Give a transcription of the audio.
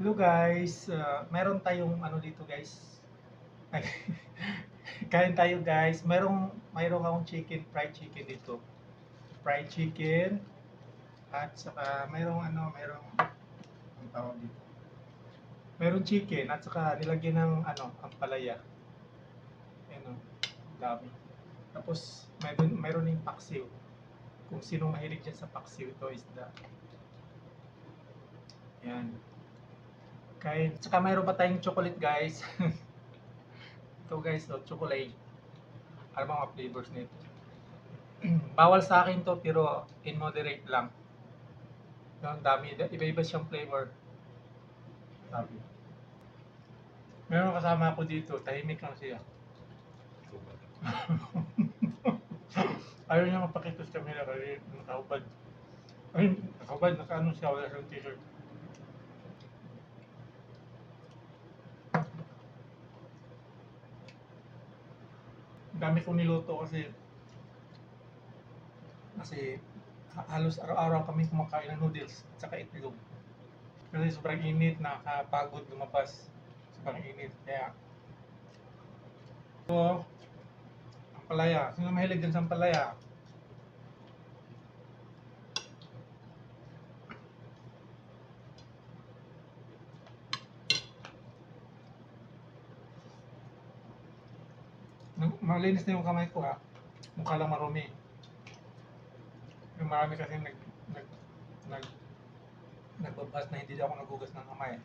Hello guys, meron tayong ano dito guys. Ay, kain tayo guys. Mayroong akong fried chicken dito. Fried chicken at saka mayroong ang tawag dito. Mayroong chicken at saka nilagyan ng ampalaya. Ano, dami. Tapos mayroon ding paksiw. Kung sino mahilig dyan sa paksiw, ito isda. Yan. Kain. At saka mayroon pa tayong chocolate guys. Ito guys, chocolate. Ano mga flavors nito? Bawal sa akin to pero in moderate lang. Yung dami, iba-iba siyang flavor. Sabi. Meron kasama ako dito, tahimik lang siya. Ayaw niya mapakita sa camera kasi nakahubad. Ay, nakahubad, nakaano siya, wala siyang t-shirt. Ang dami kong niluto kasi halos araw-araw kami kumakain ng noodles at saka itlog. Kasi sobrang init, nakakapagod lumabas. Sobrang init. Kaya, ito, ampalaya. Sino mahilig din sa ampalaya? Malinis na yung kamay ko ha. Mukha lang marumi. Yung marami kasi nag nagbabas na hindi ako nagugas ng kamay.